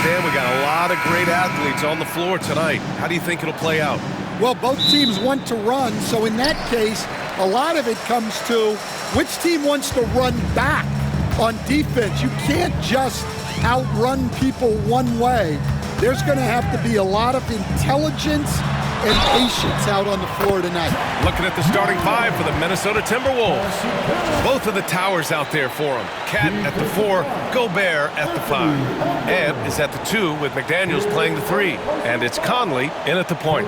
Dan, we got a lot of great athletes on the floor tonight. How do you think it'll play out? Well, both teams want to run, so in that case, a lot of it comes to which team wants to run back on defense. You can't just outrun people one way. There's going to have to be a lot of intelligence and patience out on the floor tonight. Looking at the starting five for the Minnesota Timberwolves. Both of the towers out there for them. Cat at the 4, Gobert at the 5. Ant is at the 2 with McDaniels playing the 3. And it's Conley in at the point.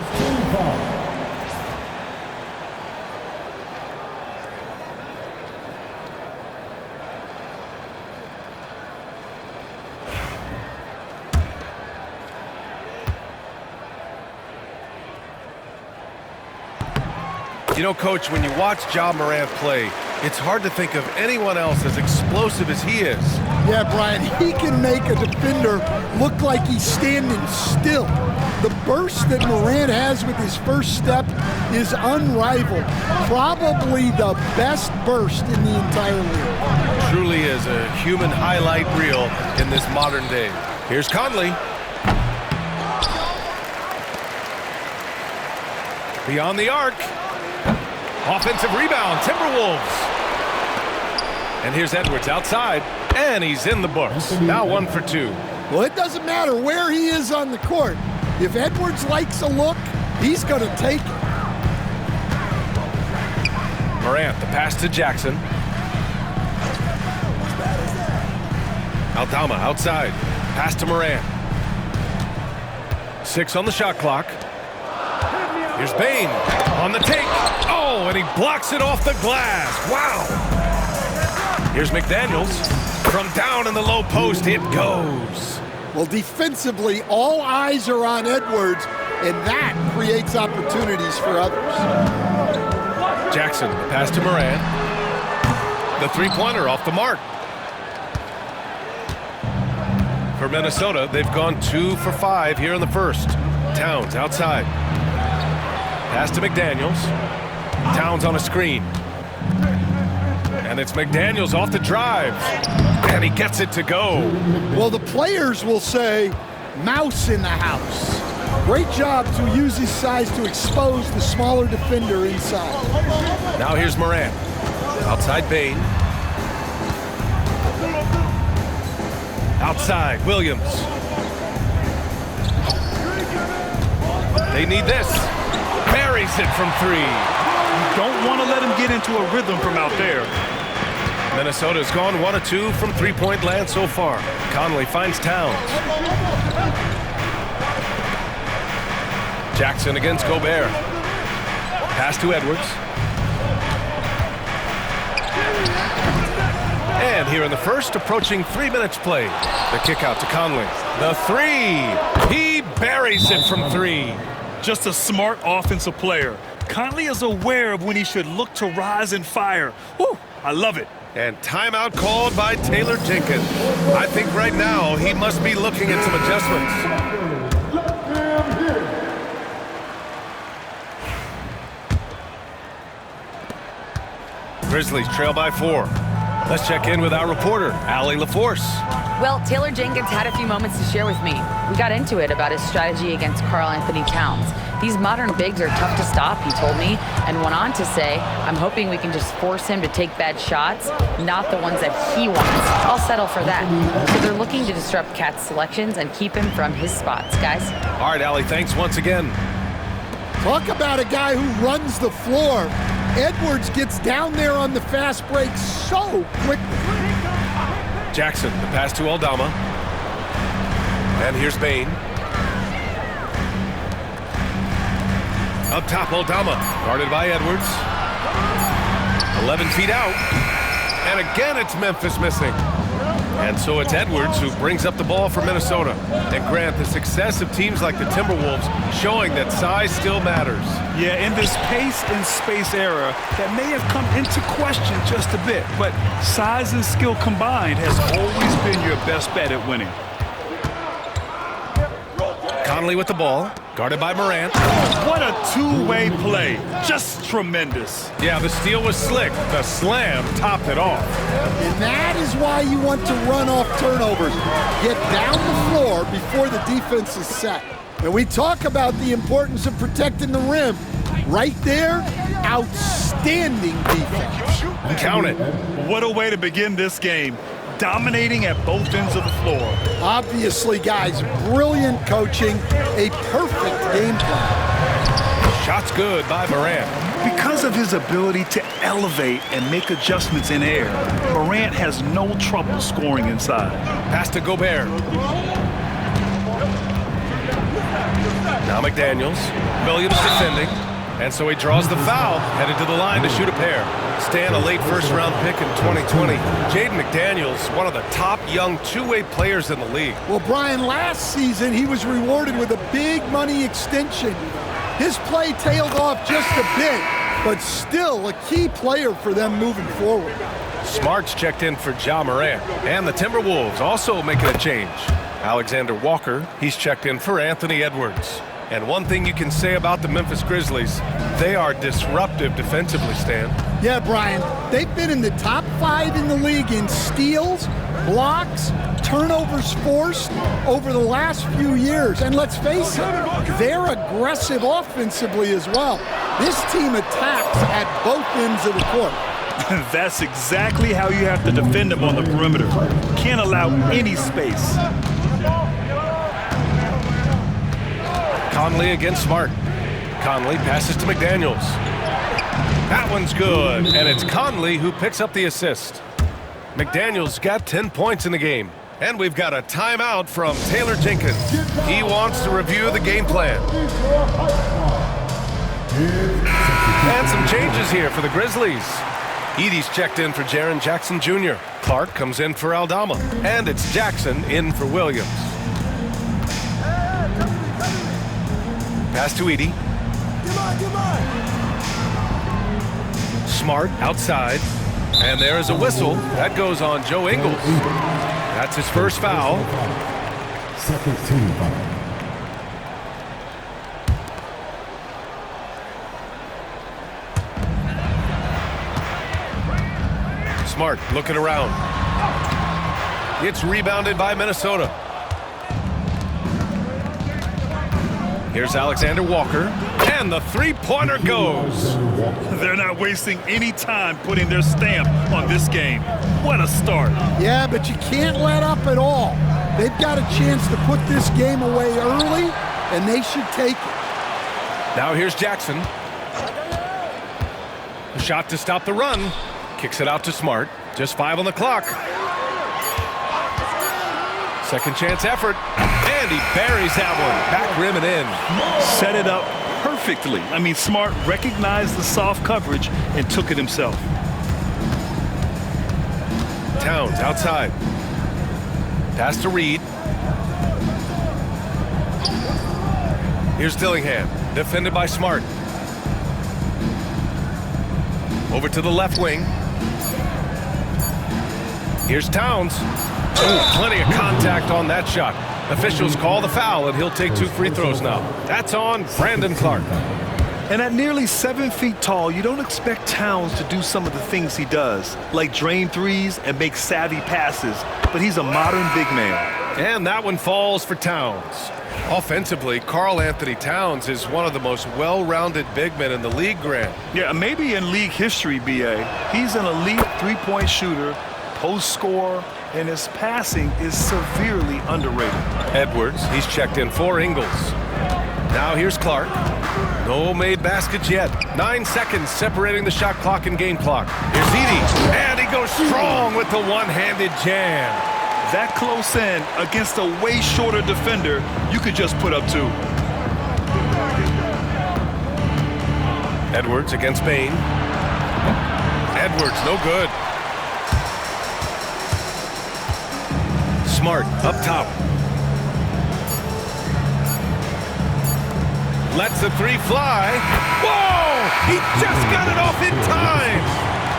You know, Coach, when you watch Ja Morant play, it's hard to think of anyone else as explosive as he is. Yeah, Brian, he can make a defender look like he's standing still. The burst that Morant has with his first step is unrivaled. Probably the best burst in the entire league. Truly is a human highlight reel in this modern day. Here's Conley. Beyond the arc. Offensive rebound, Timberwolves. And here's Edwards outside, and he's in the books. Now 1 for 2. Well, it doesn't matter where he is on the court. If Edwards likes a look, he's going to take it. Morant, the pass to Jackson. Aldama outside, pass to Morant. 6 on the shot clock. Here's Bane on the take. Oh, and he blocks it off the glass. Wow. Here's McDaniels. From down in the low post, it goes. Well, defensively, all eyes are on Edwards, and that creates opportunities for others. Jackson, the pass to Morant. The three-pointer off the mark. For Minnesota, they've gone 2 for 5 here in the first. Towns outside. Pass to McDaniels. Towns on a screen. And it's McDaniels off the drive. And he gets it to go. Well, the players will say, mouse in the house. Great job to use his size to expose the smaller defender inside. Now here's Morant. Outside Bane. Outside Williams. They need this. Buries it from 3. You don't want to let him get into a rhythm from out there. Minnesota's gone 1 of 2 from three-point land so far. Conley finds Towns. Jackson against Gobert. Pass to Edwards. And here in the first, approaching 3 minutes played. The kick out to Conley. The 3. He buries it from 3. Just a smart offensive player. Conley is aware of when he should look to rise and fire. Whew, I love it. And timeout called by Taylor Jenkins. I think right now he must be looking at some adjustments. Grizzlies trail by 4. Let's check in with our reporter, Allie LaForce. Well, Taylor Jenkins had a few moments to share with me. We got into it about his strategy against Karl Anthony Towns. These modern bigs are tough to stop, he told me, and went on to say, I'm hoping we can just force him to take bad shots, not the ones that he wants. I'll settle for that. So they're looking to disrupt Cat's selections and keep him from his spots, guys. All right, Allie, thanks once again. Talk about a guy who runs the floor. Edwards gets down there on the fast break so quickly. Jackson, the pass to Aldama. And here's Bane. Up top, Aldama, guarded by Edwards. 11 feet out. And again, it's Memphis missing. And so it's Edwards who brings up the ball for Minnesota. And Grant, the success of teams like the Timberwolves showing that size still matters. Yeah, in this pace and space era, that may have come into question just a bit, but size and skill combined has always been your best bet at winning. Conley with the ball, guarded by Morant. What a two-way play. Just tremendous. Yeah, the steal was slick. The slam topped it off. And that is why you want to run off turnovers. Get down the floor before the defense is set. And we talk about the importance of protecting the rim. Right there, outstanding defense. Count it. What a way to begin this game. Dominating at both ends of the floor. Obviously, guys, brilliant coaching, a perfect game plan. Shot's good by Morant. Because of his ability to elevate and make adjustments in air, Morant has no trouble scoring inside. Pass to Gobert. Now McDaniels. Williams defending. And so he draws the foul, headed to the line to shoot a pair. Stan, a late first-round pick in 2020. Jaden McDaniels, one of the top young two-way players in the league. Well, Brian, last season he was rewarded with a big money extension. His play tailed off just a bit, but still a key player for them moving forward. Smart's checked in for Ja Morant. And the Timberwolves also making a change. Alexander Walker, he's checked in for Anthony Edwards. And one thing you can say about the Memphis Grizzlies, they are disruptive defensively, Stan. Yeah, Brian, they've been in the top 5 in the league in steals, blocks, turnovers forced over the last few years. And let's face it, they're aggressive offensively as well. This team attacks at both ends of the court. That's exactly how you have to defend them on the perimeter. Can't allow any space. Conley against Smart. Conley passes to McDaniels. That one's good, and it's Conley who picks up the assist. McDaniels got 10 points in the game, and we've got a timeout from Taylor Jenkins. He wants to review the game plan. And some changes here for the Grizzlies. Edey's checked in for Jaren Jackson Jr. Clark comes in for Aldama, and it's Jackson in for Williams. Pass to Edey. Smart outside. And there is a whistle. That goes on Joe Ingles. That's his first foul. Second team foul. Smart looking around. It's rebounded by Minnesota. Here's Alexander Walker, and the three-pointer goes. They're not wasting any time putting their stamp on this game. What a start. Yeah, but you can't let up at all. They've got a chance to put this game away early, and they should take it. Now here's Jackson. A shot to stop the run. Kicks it out to Smart. Just 5 on the clock. Second chance effort. And he buries that one. Back rim and in. Set it up perfectly. I mean, Smart recognized the soft coverage and took it himself. Towns outside. Pass to Reed. Here's Dillingham. Defended by Smart. Over to the left wing. Here's Towns. Oh, plenty of contact on that shot. Officials call the foul, and he'll take 2 free throws now. That's on Brandon Clark. And at nearly 7 feet tall, you don't expect Towns to do some of the things he does, like drain threes and make savvy passes, but he's a modern big man. And that one falls for Towns. Offensively, Karl Anthony Towns is one of the most well-rounded big men in the league, Grant. Yeah, maybe in league history, B.A. He's an elite three-point shooter, post scorer, and his passing is severely underrated. Edwards, he's checked in for Ingles. Now here's Clark. No made baskets yet. 9 seconds separating the shot clock and game clock. Here's Edey, and he goes strong with the one-handed jam. That close in against a way shorter defender, you could just put up 2. Edwards against Bain. Edwards, no good. Smart up top. Lets the 3 fly. Whoa! He just got it off in time.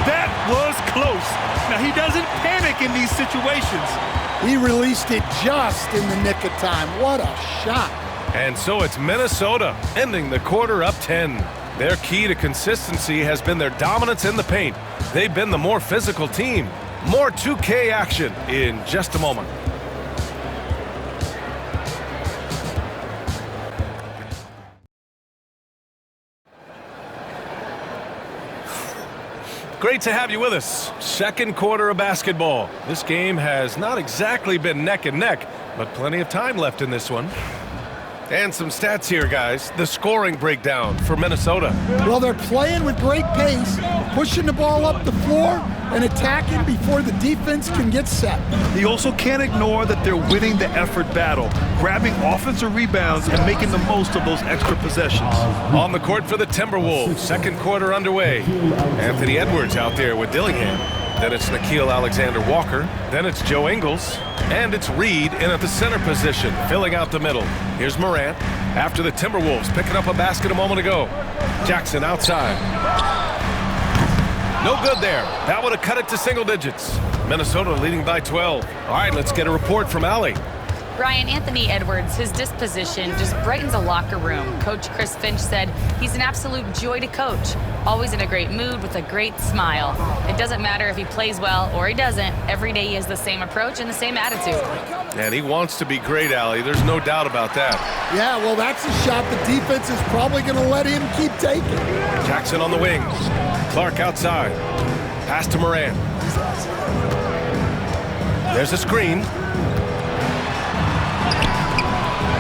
That was close. Now, he doesn't panic in these situations. He released it just in the nick of time. What a shot. And so it's Minnesota ending the quarter up 10. Their key to consistency has been their dominance in the paint. They've been the more physical team. More 2K action in just a moment. Great to have you with us. Second quarter of basketball. This game has not exactly been neck and neck, but plenty of time left in this one. And some stats here, guys. The scoring breakdown for Minnesota. Well, they're playing with great pace, pushing the ball up the floor and attacking before the defense can get set. He also can't ignore that they're winning the effort battle, grabbing offensive rebounds and making the most of those extra possessions. On the court for the Timberwolves, second quarter underway. Anthony Edwards out there with Dillingham. Then it's Nickeil Alexander-Walker. Then it's Joe Ingles. And it's Reed in at the center position, filling out the middle. Here's Morant after the Timberwolves picking up a basket a moment ago. Jackson outside. No good there. That would have cut it to single digits. Minnesota leading by 12. All right, let's get a report from Allie. Brian, Anthony Edwards, his disposition just brightens a locker room. Coach Chris Finch said he's an absolute joy to coach. Always in a great mood with a great smile. It doesn't matter if he plays well or he doesn't. Every day he has the same approach and the same attitude. And he wants to be great, Allie. There's no doubt about that. Yeah, well, that's a shot the defense is probably going to let him keep taking. Jackson on the wing. Clark outside. Pass to Morant. There's a screen.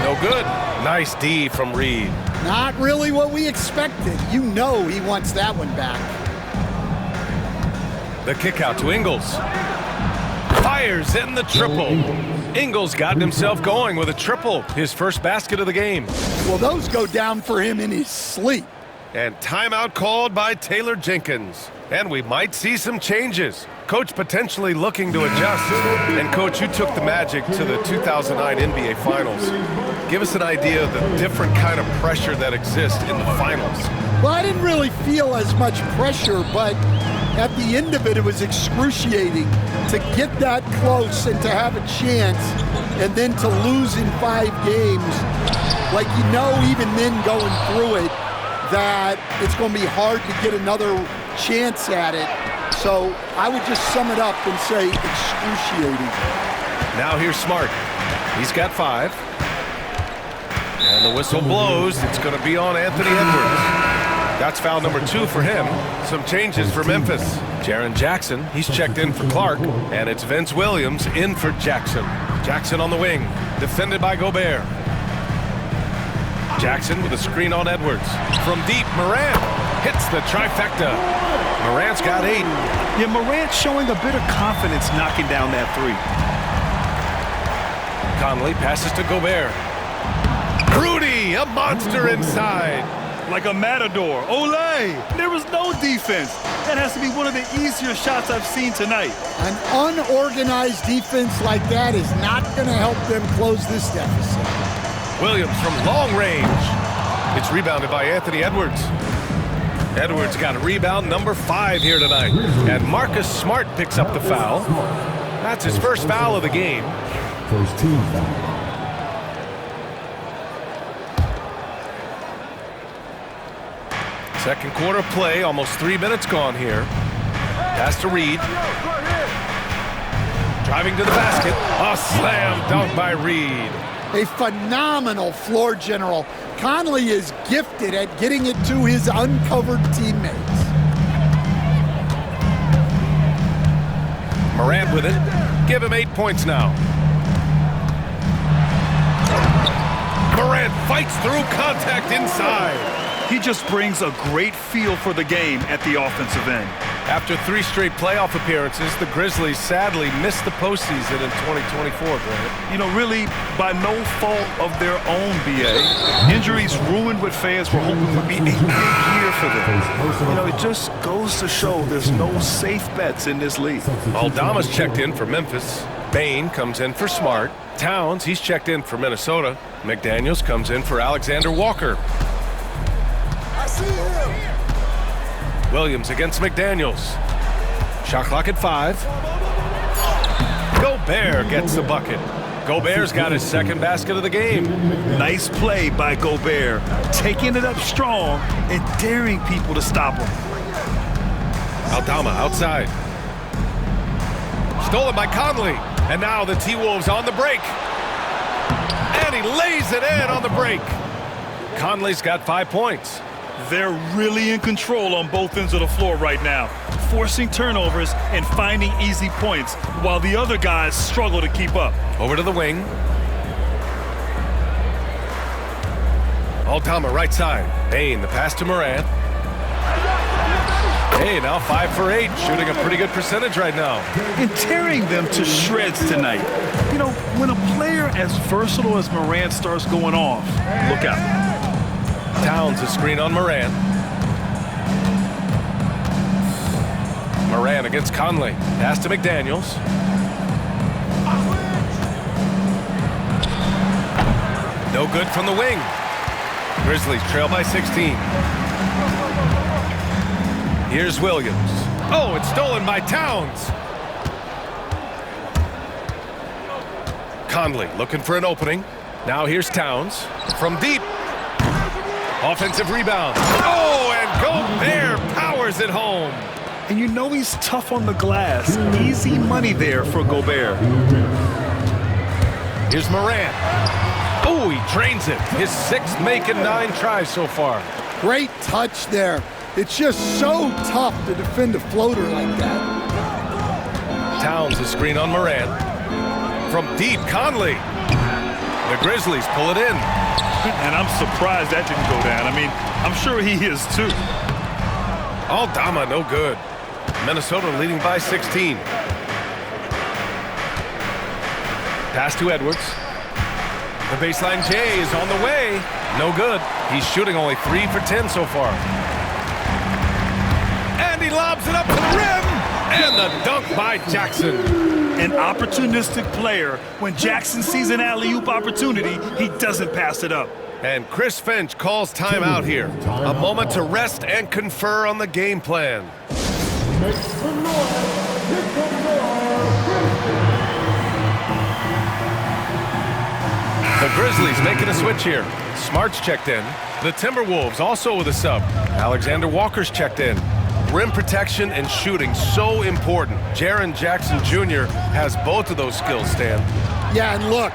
No good. Nice D from Reed. Not really what we expected. You know he wants that one back. The kick out to Ingles. Fires in the triple. Ingles got himself going with a triple, his first basket of the game. Well, those go down for him in his sleep. And timeout called by Taylor Jenkins. And we might see some changes. Coach potentially looking to adjust. And Coach, you took the Magic to the 2009 NBA Finals. Give us an idea of the different kind of pressure that exists in the finals. Well, I didn't really feel as much pressure, but at the end of it, it was excruciating to get that close and to have a chance and then to lose in 5 games. Like, you know, even then going through it, that it's going to be hard to get another chance at it. So I would just sum it up and say excruciating. Now here's Smart. He's got 5. And the whistle blows. It's going to be on Anthony Edwards. That's foul number 2 for him. Some changes for Memphis. Jaren Jackson, he's checked in for Clark. And it's Vince Williams in for Jackson. Jackson on the wing, defended by Gobert. Jackson with a screen on Edwards. From deep, Morant hits the trifecta. Morant's got 8. Yeah, Morant showing a bit of confidence knocking down that 3. Conley passes to Gobert. Rudy, a monster inside. Like a matador. Olay! There was no defense. That has to be one of the easier shots I've seen tonight. An unorganized defense like that is not going to help them close this deficit. Williams from long range. It's rebounded by Anthony Edwards. Edwards got a rebound number 5 here tonight. And Marcus Smart picks up the foul. That's his first foul of the game. First team foul. Second quarter play, almost 3 minutes gone here. Pass to Reed. Driving to the basket. A slam dunk by Reed. A phenomenal floor general. Conley is gifted at getting it to his uncovered teammates. Morant with it. Give him 8 points now. Morant fights through contact inside. He just brings a great feel for the game at the offensive end. After 3 straight playoff appearances, the Grizzlies sadly missed the postseason in 2024, Grant. You know, really by no fault of their own, BA. Injuries ruined what fans were hoping would be a big year for them. You know, it just goes to show there's no safe bets in this league. Aldama's checked in for Memphis. Bain comes in for Smart. Towns, he's checked in for Minnesota. McDaniels comes in for Alexander Walker. Williams against McDaniels. Shot clock at 5. Gobert gets the bucket. Gobert's got his second basket of the game. Nice play by Gobert, taking it up strong and daring people to stop him. Aldama outside. stolen by Conley. And now the T-Wolves on the break. And he lays it in on the break. Conley's got 5 points. They're really in control on both ends of the floor right now, forcing turnovers and finding easy points while the other guys struggle to keep up. Over to the wing. Aldama right side. Bain, the pass to Morant. Hey, now 5 for 8, shooting a pretty good percentage right now. And tearing them to shreds tonight. You know, when a player as versatile as Morant starts going off, look out. Towns a screen on Morant. Morant against Conley. Pass to McDaniels. No good from the wing. Grizzlies trail by 16. Here's Williams. Oh, it's stolen by Towns. Conley looking for an opening. Now here's Towns from deep. Offensive rebound. Oh, and Gobert powers it home. And you know he's tough on the glass. Easy money there for Gobert. Here's Morant. Oh, he drains it. His 6th make and 9 tries so far. Great touch there. It's just so tough to defend a floater like that. Towns a screen on Morant. From deep, Conley. The Grizzlies pull it in. And I'm surprised that didn't go down. I mean, I'm sure he is too. Aldama, no good. Minnesota leading by 16. Pass to Edwards. The baseline J is on the way. No good. He's shooting only 3 for 10 so far. And he lobs it up to the rim. And the dunk by Jackson. An opportunistic player. When Jackson sees an alley-oop opportunity, he doesn't pass it up. And Chris Finch calls timeout here. A moment to rest and confer on the game plan. The Grizzlies making a switch here. Smart's checked in. The Timberwolves also with a sub. Alexander Walker's checked in. Rim protection and shooting so important. Jaren Jackson Jr. has both of those skills, Stan. Yeah, and look,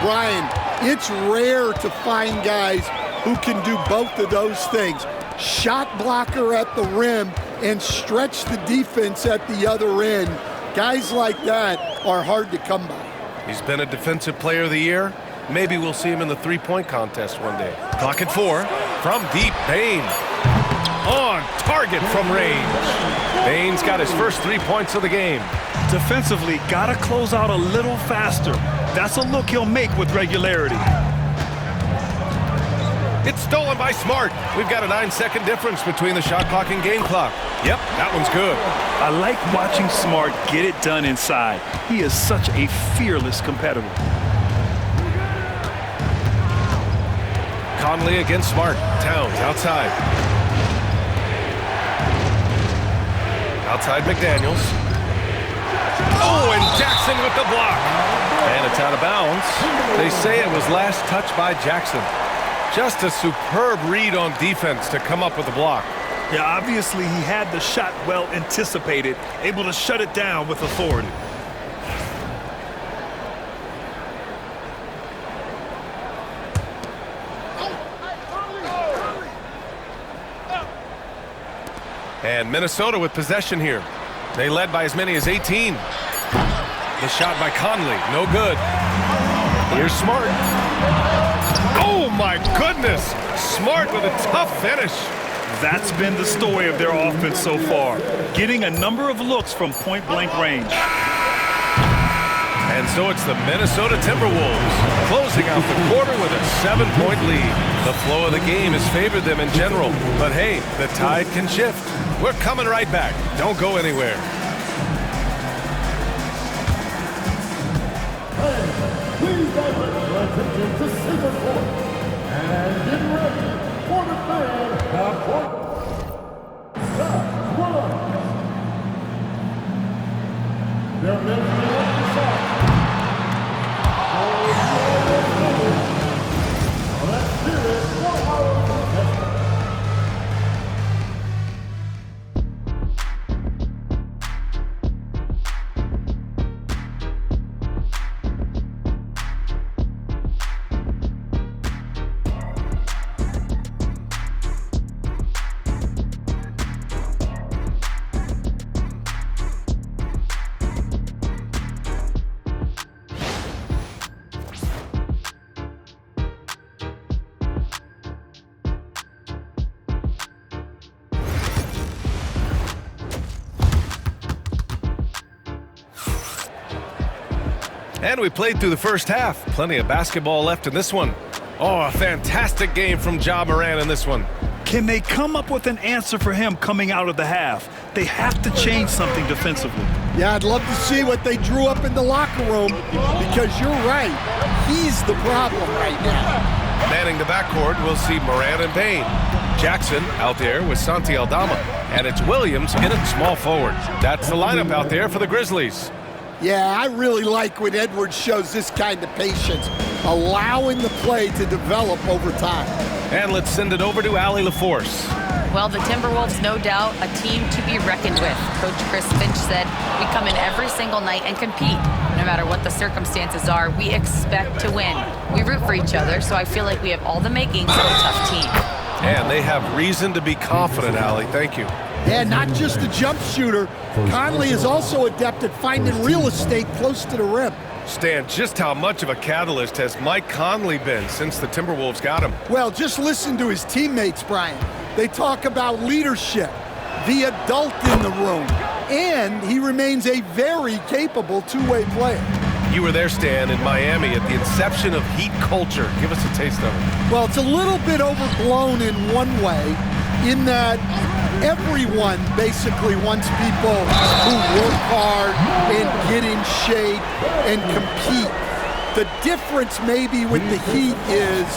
Brian, it's rare to find guys who can do both of those things. Shot blocker at the rim and stretch the defense at the other end. Guys like that are hard to come by. He's been a defensive player of the year. Maybe we'll see him in the three-point contest one day. Clock at 4. From deep, Bain. On target from range. Bain's got his first 3 points of the game. Defensively, gotta close out a little faster. That's a look he'll make with regularity. It's stolen by Smart. We've got a 9-second difference between the shot clock and game clock. Yep, that one's good. I like watching Smart get it done inside. He is such a fearless competitor. Conley against Smart. Towns outside. Outside McDaniels. Oh, and Jackson with the block. And it's out of bounds. They say it was last touched by Jackson. Just a superb read on defense to come up with the block. Yeah, obviously he had the shot well anticipated, able to shut it down with authority. And Minnesota with possession here. They led by as many as 18. The shot by Conley, no good. Here's Smart. Oh my goodness! Smart with a tough finish. That's been the story of their offense so far, getting a number of looks from point-blank range. And so it's the Minnesota Timberwolves closing out the quarter with a 7-point lead. The flow of the game has favored them in general, but hey, the tide can shift. We're coming right back. Don't go anywhere. Please divert your attention to center court and get ready for the third half court. Stop, run. They're measuring up the shot. Let's hear it for our contestant. And we played through the first half. Plenty of basketball left in this one. Oh, a fantastic game from Ja Morant in this one. Can they come up with an answer for him coming out of the half? They have to change something defensively. Yeah, I'd love to see what they drew up in the locker room because you're right. He's the problem right now. Manning the backcourt, we'll see Morant and Bane. Jackson out there with Santi Aldama. And it's Williams in at small forward. That's the lineup out there for the Grizzlies. Yeah, I really like when Edwards shows this kind of patience, allowing the play to develop over time. And let's send it over to Allie LaForce. Well, the Timberwolves, no doubt, a team to be reckoned with. Coach Chris Finch said, we come in every single night and compete. No matter what the circumstances are, we expect to win. We root for each other, so I feel like we have all the makings of a tough team. And they have reason to be confident, Allie. Thank you. Yeah, not just a jump shooter. Conley is also adept at finding real estate close to the rim. Stan, just how much of a catalyst has Mike Conley been since the Timberwolves got him? Well, just listen to his teammates, Brian. They talk about leadership, the adult in the room, and he remains a very capable two-way player. You were there, Stan, in Miami at the inception of Heat culture. Give us a taste of it. Well, it's a little bit overblown in one way, in that everyone basically wants people who work hard and get in shape and compete. The difference maybe with the Heat is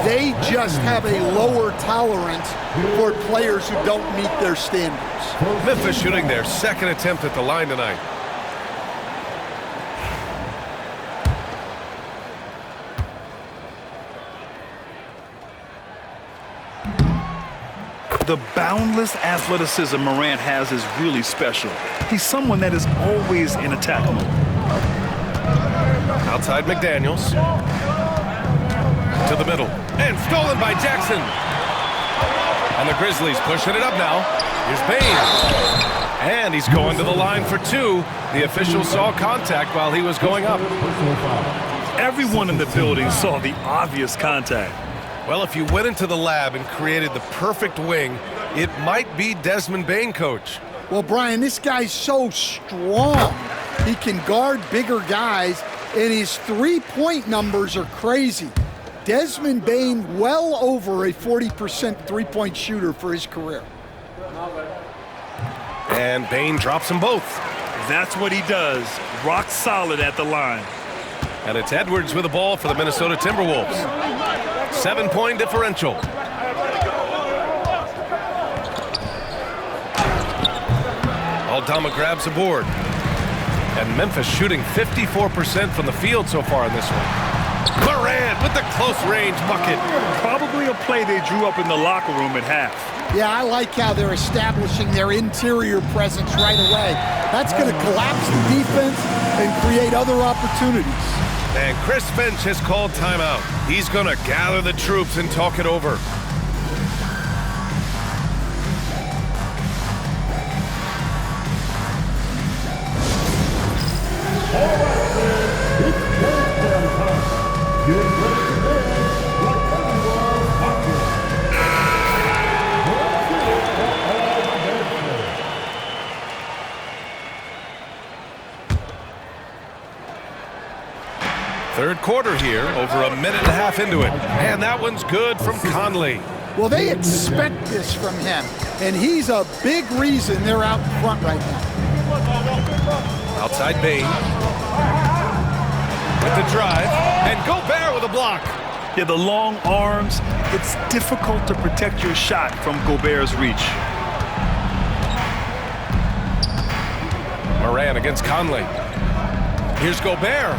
they just have a lower tolerance for players who don't meet their standards. Memphis shooting their second attempt at the line tonight. The boundless athleticism Morant has is really special. He's someone that is always in attack mode. Outside McDaniels. To the middle. And stolen by Jackson. And the Grizzlies pushing it up now. Here's Bane. And he's going to the line for two. The official saw contact while he was going up. Everyone in the building saw the obvious contact. Well, if you went into the lab and created the perfect wing, it might be Desmond Bane, coach. Well, Brian, this guy's so strong. He can guard bigger guys, and his three-point numbers are crazy. Desmond Bane well over a 40% three-point shooter for his career. And Bane drops them both. That's what he does. Rock solid at the line. And it's Edwards with the ball for the Minnesota Timberwolves. 7-point differential. Aldama grabs the board. And Memphis shooting 54% from the field so far in this one. Morant with the close-range bucket. Probably a play they drew up in the locker room at half. Yeah, I like how they're establishing their interior presence right away. That's going to collapse the defense and create other opportunities. And Chris Finch has called timeout. He's going to gather the troops and talk it over. All right, man. It's countdown time. Get ready to dance like everyone's hockey. Let's see it for all the dancers. Third quarter here, over a minute and a half into it. And that one's good from Conley. Well, they expect this from him, and he's a big reason they're out in front right now. Outside Bane. With the drive. And Gobert with a block. Yeah, the long arms, it's difficult to protect your shot from Gobert's reach. Morant against Conley. Here's Gobert.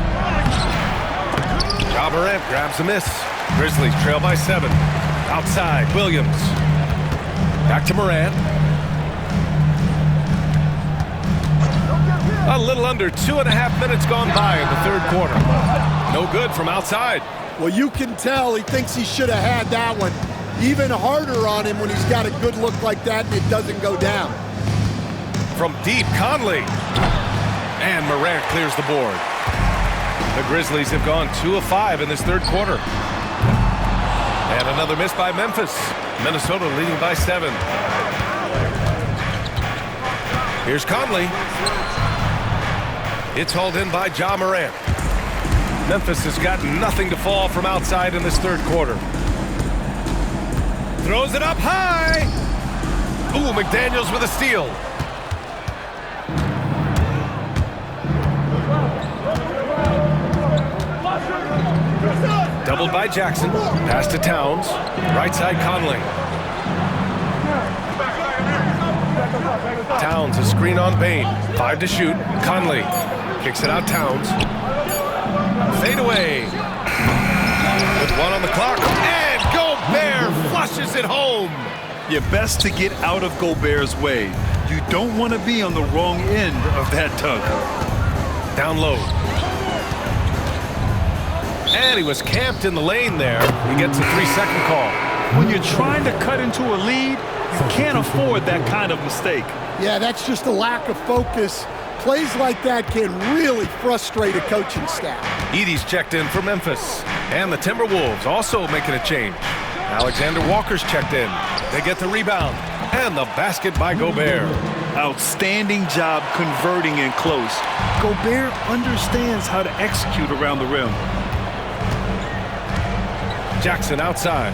Ja Morant grabs a miss. Grizzlies trail by 7. Outside, Williams. Back to Morant. A little under 2.5 minutes gone by in the third quarter. No good from outside. Well, you can tell he thinks he should have had that one. Even harder on him when he's got a good look like that and it doesn't go down. From deep, Conley. And Morant clears the board. The Grizzlies have gone 2 of 5 in this third quarter. And another miss by Memphis. Minnesota leading by 7. Here's Conley. It's hauled in by Ja Morant. Memphis has got nothing to fall from outside in this third quarter. Throws it up high. Ooh, McDaniels with a steal. Doubled by Jackson. Pass to Towns. Right side Conley. Towns, a screen on Bain. 5 to shoot. Conley kicks it out. Towns. Fade away. With 1 on the clock. And Gobert flushes it home. You're best to get out of Gobert's way. You don't want to be on the wrong end of that tug. Down low. And he was camped in the lane there. He gets a 3-second call. When you're trying to cut into a lead, you can't afford that kind of mistake. Yeah, that's just a lack of focus. Plays like that can really frustrate a coaching staff. Edey's checked in for Memphis. And the Timberwolves also making a change. Alexander Walker's checked in. They get the rebound. And the basket by Gobert. Outstanding job converting in close. Gobert understands how to execute around the rim. Jackson outside.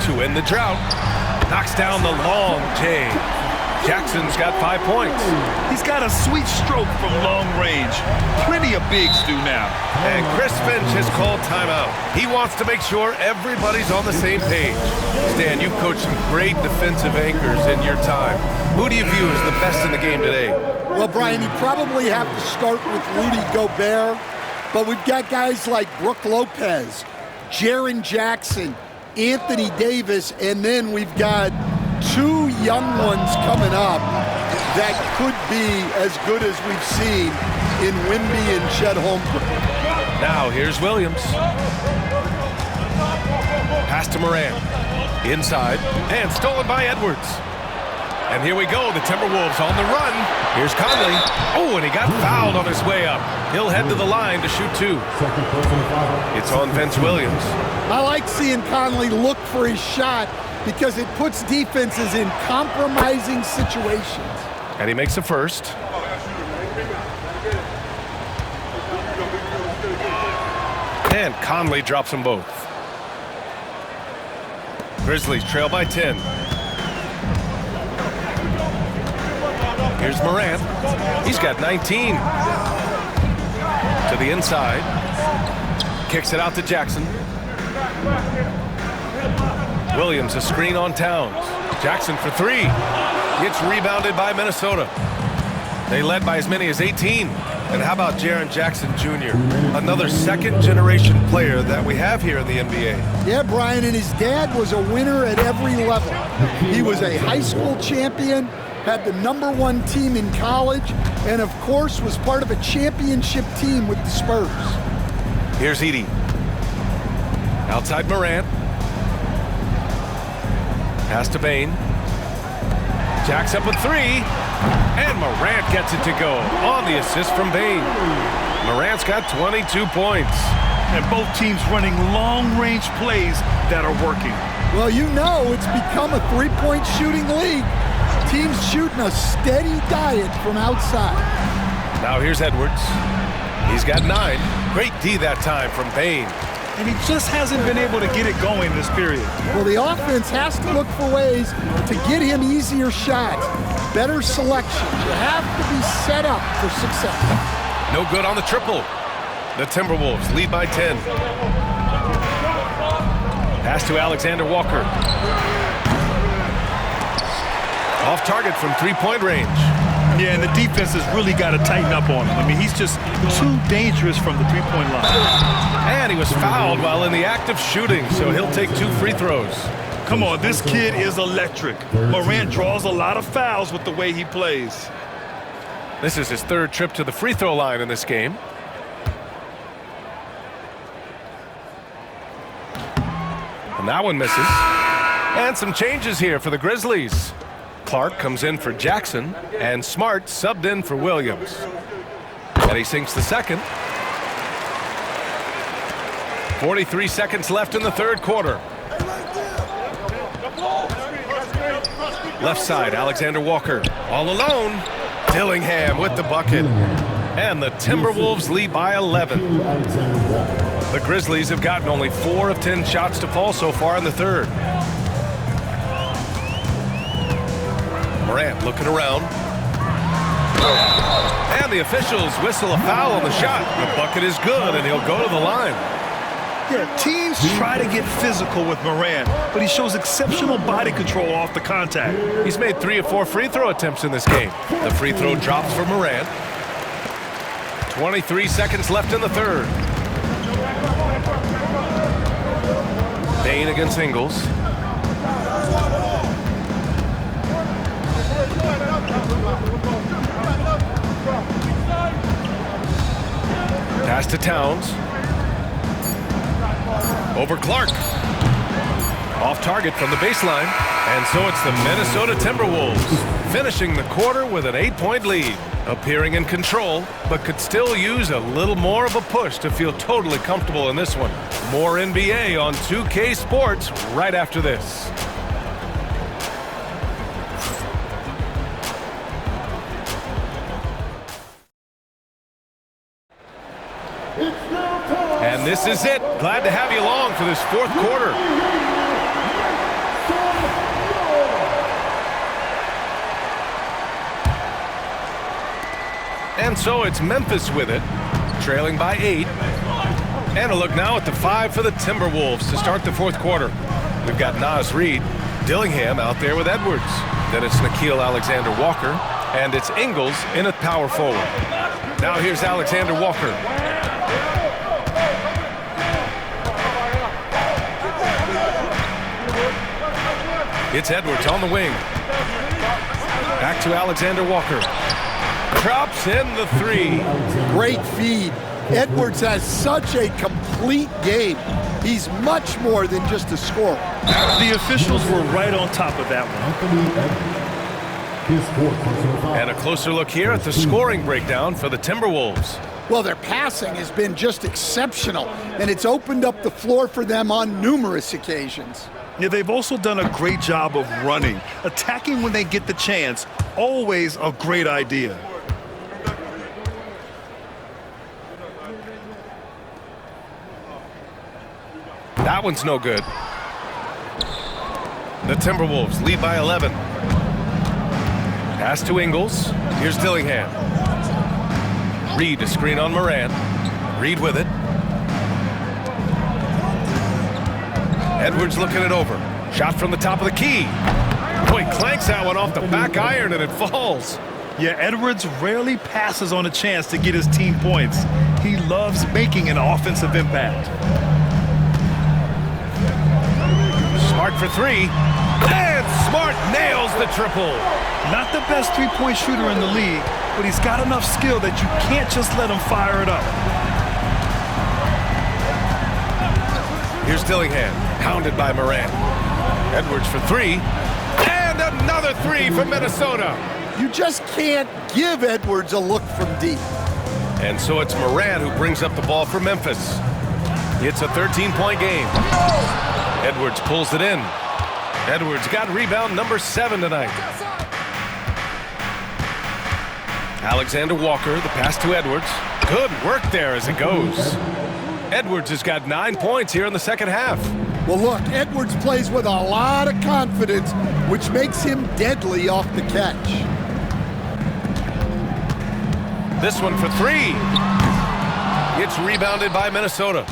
To end the drought. Knocks down the long J. Jackson's got 5 points. He's got a sweet stroke from long range. Plenty of bigs do now. And Chris Finch has called timeout. He wants to make sure everybody's on the same page. Stan, you've coached some great defensive anchors in your time. Who do you view as the best in the game today? Well, Brian, you probably have to start with Rudy Gobert, but we've got guys like Brook Lopez, Jaren Jackson, Anthony Davis, and then we've got 2 young ones coming up that could be as good as we've seen in Wemby and Chet Holmgren. Now here's Williams. Pass to Morant. Inside. And stolen by Edwards. And here we go. The Timberwolves on the run. Here's Conley. Oh, and he got fouled on his way up. He'll head to the line to shoot 2. It's on Vince Williams. I like seeing Conley look for his shot because it puts defenses in compromising situations. And he makes the first. And Conley drops them both. Grizzlies trail by 10. Here's Morant. He's got 19. To the inside. Kicks it out to Jackson. Williams, a screen on Towns. Jackson for 3. Gets rebounded by Minnesota. They led by as many as 18. And how about Jaren Jackson Jr., another second-generation player that we have here in the NBA? Yeah, Brian, and his dad was a winner at every level. He was a high school champion, had the #1 team in college, and of course was part of a championship team with the Spurs. Here's Edey. Outside Morant. Pass to Bain. Jacks up with 3. And Morant gets it to go on the assist from Bain. Morant's got 22 points. And both teams running long-range plays that are working. Well, you know it's become a 3-point shooting league. Teams shooting a steady diet from outside. Now here's Edwards. He's got 9. Great D that time from Bain. And he just hasn't been able to get it going this period. Well, the offense has to look for ways to get him easier shots, better selection. You have to be set up for success. No good on the triple. The Timberwolves lead by 10. Pass to Alexander Walker. Off target from 3-point range. Yeah, and the defense has really got to tighten up on him. I mean, he's just too dangerous from the 3-point line. And he was fouled while in the act of shooting, so he'll take 2 free throws. Come on, this kid is electric. Morant draws a lot of fouls with the way he plays. This is his 3rd trip to the free throw line in this game. And that one misses. And some changes here for the Grizzlies. Clark comes in for Jackson, and Smart subbed in for Williams. And he sinks the second. 43 seconds left in the third quarter. Left side, Alexander Walker all alone. Dillingham with the bucket. And the Timberwolves lead by 11. The Grizzlies have gotten only 4 of 10 shots to fall so far in the third. Morant looking around. And the officials whistle a foul on the shot. The bucket is good, and he'll go to the line. Yeah, teams try to get physical with Morant, but he shows exceptional body control off the contact. He's made 3 of 4 free throw attempts in this game. The free throw drops for Morant. 23 seconds left in the third. Bain against Ingles. Pass to Towns. Over Clark. Off target from the baseline. And so it's the Minnesota Timberwolves finishing the quarter with an 8-point lead. Appearing in control, but could still use a little more of a push to feel totally comfortable in this one. More NBA on 2K Sports right after this. And this is it. Glad to have you along for this fourth quarter. And so it's Memphis with it, trailing by 8. And a look now at the 5 for the Timberwolves to start the fourth quarter. We've got Naz Reid, Dillingham out there with Edwards. Then it's Nickeil Alexander-Walker, and it's Ingles in at power forward. Now here's Alexander-Walker. It's Edwards on the wing. Back to Alexander-Walker. Drops in the 3. Great feed. Edwards has such a complete game. He's much more than just a scorer. The officials were right on top of that one. And a closer look here at the scoring breakdown for the Timberwolves. Well, their passing has been just exceptional, and it's opened up the floor for them on numerous occasions. Yeah, they've also done a great job of running. Attacking when they get the chance, always a great idea. That one's no good. The Timberwolves lead by 11. Pass to Ingles. Here's Dillingham. Reid to screen on Morant. Reid with it. Edwards looking it over. Shot from the top of the key. Boy, clanks that one off the back iron and it falls. Yeah, Edwards rarely passes on a chance to get his team points. He loves making an offensive impact. Smart for 3. And Smart nails the triple. Not the best three-point shooter in the league, but he's got enough skill that you can't just let him fire it up. Here's Dillingham, pounded by Morant. Edwards for 3. And another 3 from Minnesota. You just can't give Edwards a look from deep. And so it's Morant who brings up the ball for Memphis. It's a 13-point game. Edwards pulls it in. Edwards got rebound number 7 tonight. Alexander-Walker, the pass to Edwards. Good work there as it goes. Edwards has got 9 points here in the second half. Well, look, Edwards plays with a lot of confidence, which makes him deadly off the catch. This one for 3. It's rebounded by Minnesota.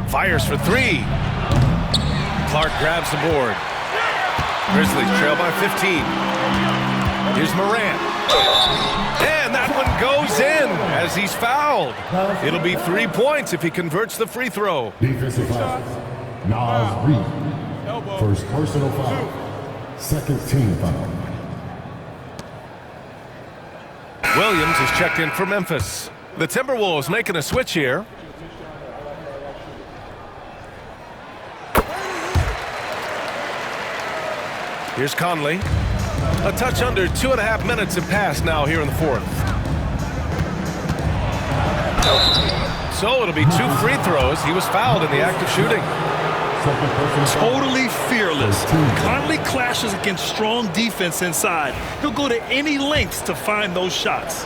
Fires for 3. Clark grabs the board. Grizzlies trail by 15. Here's Morant. And that one goes in as he's fouled. It'll be 3 points if he converts the free throw. Defensive foul. Naz Reid. First personal foul. Second team foul. Williams is checked in for Memphis. The Timberwolves making a switch here. Here's Conley. A touch under 2.5 minutes have passed now here in the fourth. So it'll be 2 free throws. He was fouled in the act of shooting. Totally fearless. Conley clashes against strong defense inside. He'll go to any lengths to find those shots.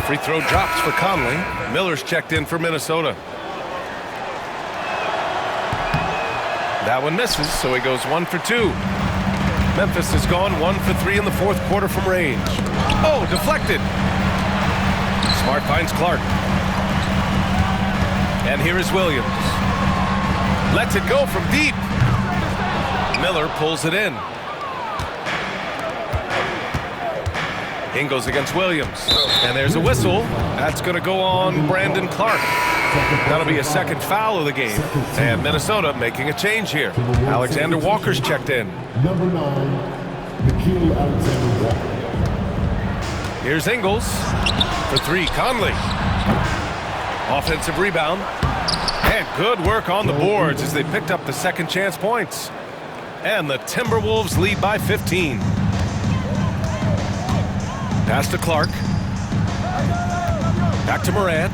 Free throw drops for Conley. Miller's checked in for Minnesota. That one misses, so he goes 1 for 2. Memphis has gone 1 for 3 in the fourth quarter from range. Oh, deflected. Smart finds Clark. And here is Williams. Lets it go from deep. Miller pulls it in. Ingles against Williams. And there's a whistle. That's going to go on Brandon Clark. That'll be a second foul of the game. And Minnesota making a change here. Alexander Walker's checked in. Number 9, Nickeil Alexander-Walker. Here's Ingles. For 3, Conley. Offensive rebound. And good work on the boards as they picked up the second chance points. And the Timberwolves lead by 15. Pass to Clark. Back to Morant.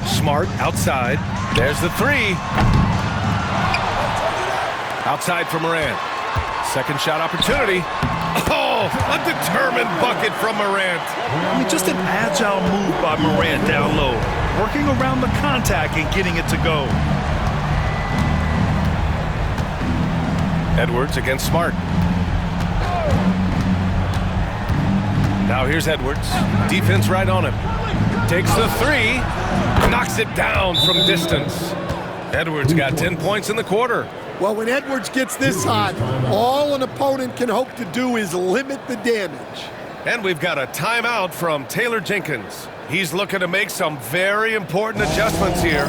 Smart outside. There's the 3. Outside for Morant. Second shot opportunity. Oh, a determined bucket from Morant. I mean, just an agile move by Morant down low. Working around the contact and getting it to go. Edwards against Smart. Now here's Edwards. Defense right on him. Takes the 3. Knocks it down from distance. Edwards got 10 points in the quarter. Well, when Edwards gets this hot, all an opponent can hope to do is limit the damage. And we've got a timeout from Taylor Jenkins. He's looking to make some very important adjustments here.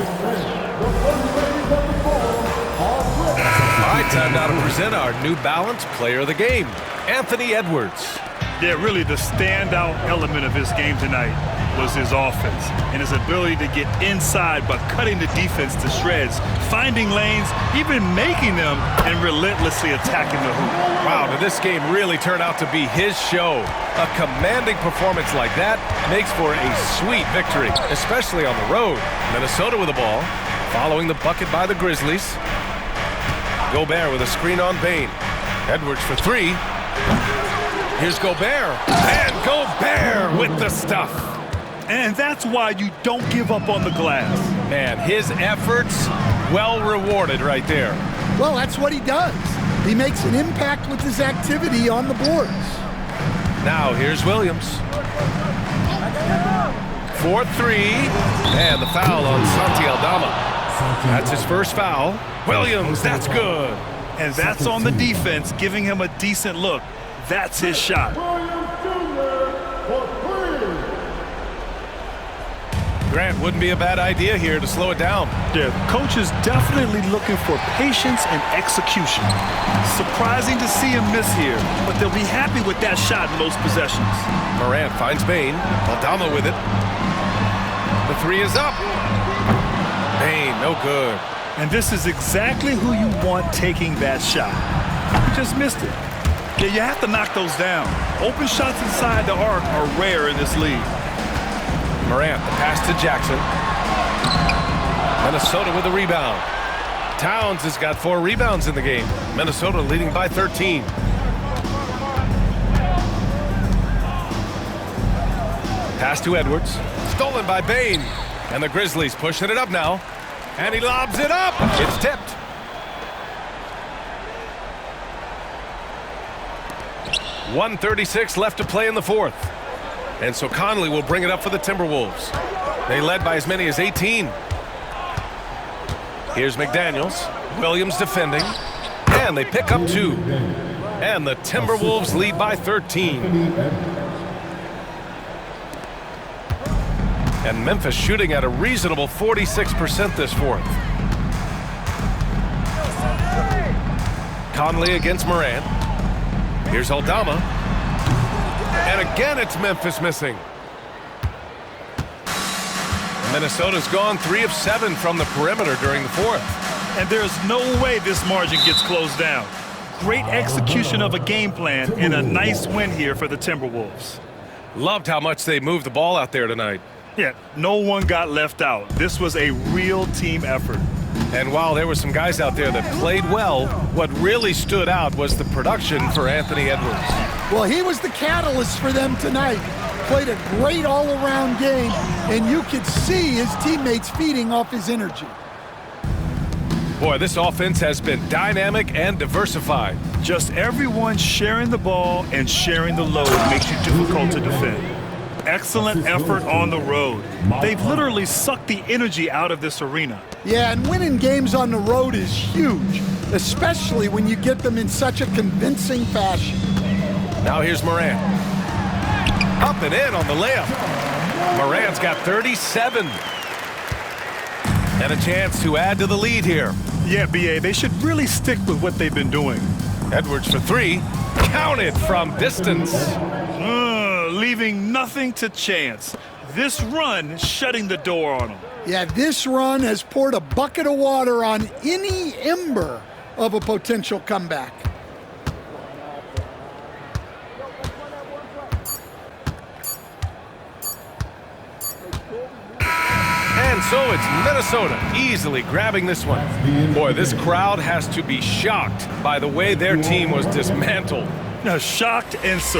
All right, time now to present our New Balance Player of the Game, Anthony Edwards. Yeah, really the standout element of his game tonight was his offense and his ability to get inside by cutting the defense to shreds, finding lanes, even making them, and relentlessly attacking the hoop. Wow, did this game really turn out to be his show? A commanding performance like that makes for a sweet victory, especially on the road. Minnesota with the ball, following the bucket by the Grizzlies. Gobert with a screen on Bane. Edwards for 3. Here's Gobert. And Gobert with the stuff. And that's why you don't give up on the glass. Man, his efforts well rewarded right there. Well, that's what he does. He makes an impact with his activity on the boards. Now here's Williams. For 3. And the foul on Santi Aldama. That's his first foul. Williams, that's good. And that's on the defense, giving him a decent look. That's his shot. Grant, wouldn't be a bad idea here to slow it down. Yeah, the coach is definitely looking for patience and execution. Surprising to see him miss here, but they'll be happy with that shot in those possessions. Morant finds Bane. Aldama with it. The 3 is up. Bane, no good. And this is exactly who you want taking that shot. He just missed it. Yeah, you have to knock those down. Open shots inside the arc are rare in this league. Morant, the pass to Jackson. Minnesota with a rebound. Towns has got 4 rebounds in the game. Minnesota leading by 13. Pass to Edwards. Stolen by Bane. And the Grizzlies pushing it up now. And he lobs it up. It's tipped. .136 left to play in the fourth. And so Conley will bring it up for the Timberwolves. They led by as many as 18. Here's McDaniels. Williams defending. And they pick up 2. And the Timberwolves lead by 13. And Memphis shooting at a reasonable 46% this fourth. Conley against Morant. Here's Aldama. And again, it's Memphis missing. Minnesota's gone 3 of 7 from the perimeter during the fourth. And there's no way this margin gets closed down. great execution of a game plan and a nice win here for the Timberwolves. Loved how much they moved the ball out there tonight. Yeah, no one got left out. This was a real team effort. And while there were some guys out there that played well, what really stood out was the production for Anthony Edwards. Well, he was the catalyst for them tonight. Played a great all-around game, and you could see his teammates feeding off his energy. Boy, this offense has been dynamic and diversified. Just everyone sharing the ball and sharing the load makes you difficult to defend. Excellent effort on the road. They've literally sucked the energy out of this arena. Yeah, and winning games on the road is huge, especially when you get them in such a convincing fashion. Now here's Morant. Up and in on the layup. Morant's got 37. And a chance to add to the lead here. Yeah, B.A., they should really stick with what they've been doing. Edwards for three. Counted from distance. Leaving nothing to chance. This run shutting the door on them. Yeah, this run has poured a bucket of water on any ember of a potential comeback. And so it's Minnesota easily grabbing this one. Boy, this crowd has to be shocked by the way their team was dismantled. Now, shocked and surprised.